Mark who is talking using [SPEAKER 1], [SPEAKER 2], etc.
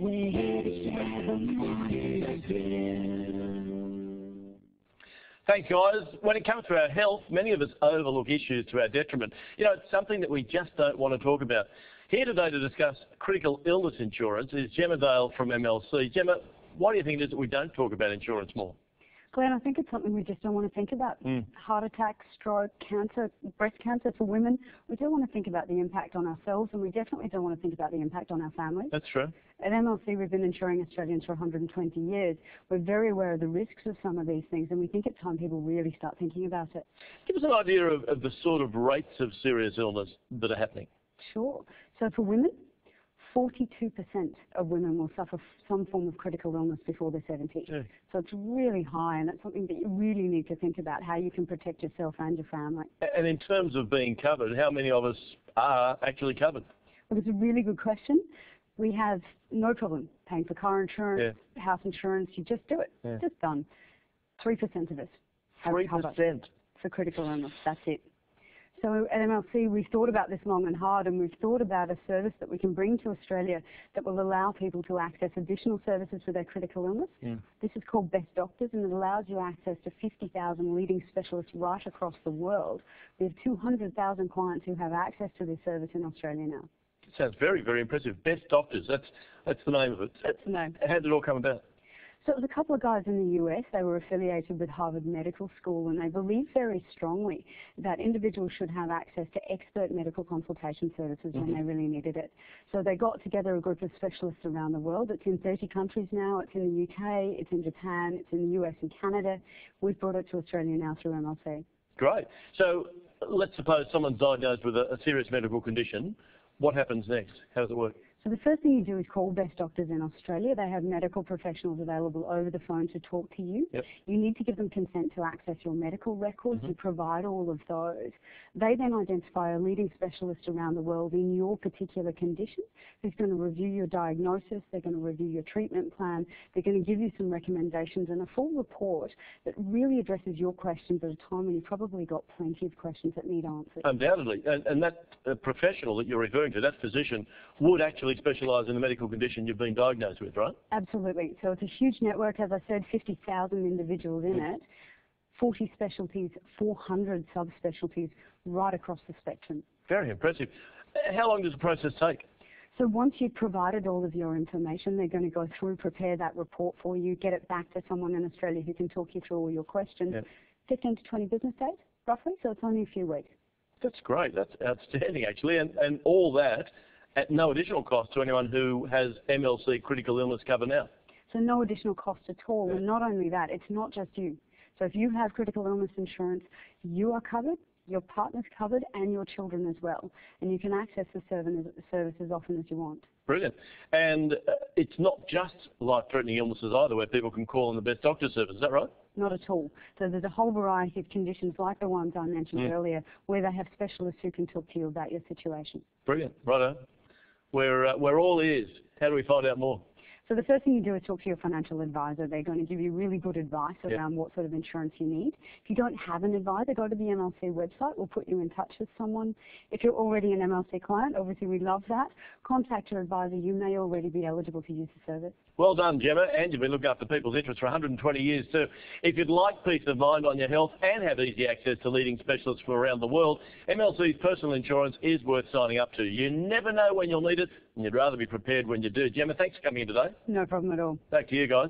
[SPEAKER 1] We're here to share the morning again. Thanks, guys. When it comes to our health, many of us overlook issues to our detriment. You know, it's something that we just don't want to talk about. Here today to discuss critical illness insurance is Gemma from MLC. Gemma, why do you think it is that we don't talk about insurance more?
[SPEAKER 2] Glenn, I think it's something we just don't want to think about. Heart attack, stroke, cancer, breast cancer for women. We don't want to think about the impact on ourselves, and we definitely don't want to think about the impact on our families.
[SPEAKER 1] That's true.
[SPEAKER 2] At MLC, we've been insuring Australians for 120 years. We're very aware of the risks of some of these things, and we think it's time people really start thinking about it.
[SPEAKER 1] Give us an idea of the sort of rates of serious illness that are happening.
[SPEAKER 2] Sure. So for women, 42% of women will suffer some form of critical illness before they're 70.
[SPEAKER 1] Yeah.
[SPEAKER 2] So it's really high, and it's something that you really need to think about, how you can protect yourself and your family.
[SPEAKER 1] And in terms of being covered, how many of us are actually covered?
[SPEAKER 2] Well, it's a really good question. We have no problem paying for car insurance, house insurance. You just do it. It's just done. 3% of us have cover for critical illness. That's it. So at MLC, we've thought about this long and hard, and we've thought about a service that we can bring to Australia that will allow people to access additional services for their critical illness. This is called Best Doctors, and it allows you access to 50,000 leading specialists right across the world. We have 200,000 clients who have access to this service in Australia now.
[SPEAKER 1] Sounds very, very impressive. Best Doctors, that's the name of it.
[SPEAKER 2] That's the name.
[SPEAKER 1] How did it all come about?
[SPEAKER 2] So it was a couple of guys in the US. They were affiliated with Harvard Medical School, and they believe very strongly that individuals should have access to expert medical consultation services when they really needed it. So they got together a group of specialists around the world. It's in 30 countries now. It's in the UK, it's in Japan, it's in the US and Canada. We've brought it to Australia now through MLC.
[SPEAKER 1] Great. So let's suppose someone's diagnosed with a serious medical condition. What happens next? How does it work?
[SPEAKER 2] So the first thing you do is call Best Doctors in Australia. They have medical professionals available over the phone to talk to you. You need to give them consent to access your medical records. You provide all of those. They then identify a leading specialist around the world in your particular condition who's going to review your diagnosis. They're going to review your treatment plan. They're going to give you some recommendations and a full report that really addresses your questions at a time when you've probably got plenty of questions that need answers.
[SPEAKER 1] Undoubtedly. And that professional that you're referring to, that physician, would actually specialise in the medical condition you've been diagnosed with, right?
[SPEAKER 2] Absolutely. So it's a huge network, as I said, 50,000 individuals in it, 40 specialties, 400 subspecialties right across the spectrum.
[SPEAKER 1] Very impressive. How long does the process take?
[SPEAKER 2] So once you've provided all of your information, they're going to go through, prepare that report for you, get it back to someone in Australia who can talk you through all your questions. 15 to 20 business days, roughly, so it's only a few weeks. That's
[SPEAKER 1] great. That's outstanding, actually. And all that at no additional cost to anyone who has MLC critical illness cover now.
[SPEAKER 2] So no additional cost at all. And not only that, it's not just you. So if you have critical illness insurance, you are covered, your partner's covered, and your children as well. And you can access the service as often as you want. Brilliant.
[SPEAKER 1] And it's not just life-threatening illnesses either, where people can call in the Best Doctor service. Is that right?
[SPEAKER 2] Not at all. So there's a whole variety of conditions like the ones I mentioned earlier, where they have specialists who can talk to you about your situation.
[SPEAKER 1] Brilliant. Righto. We're all ears. How do we find out more?
[SPEAKER 2] So the first thing you do is talk to your financial advisor. They're going to give you really good advice around what sort of insurance you need. If you don't have an advisor, go to the MLC website. We'll put you in touch with someone. If you're already an MLC client, obviously we love that. Contact your advisor. You may already be eligible to use the service. Well done, Gemma, and you've been looking after people's interests for 120 years too. If you'd like peace of mind on your health and have easy access to leading specialists from around the world, MLC's personal insurance is worth signing up to. You never know when you'll need it, and you'd rather be prepared when you do. Gemma, thanks for coming in today. No problem at all. Back to you guys.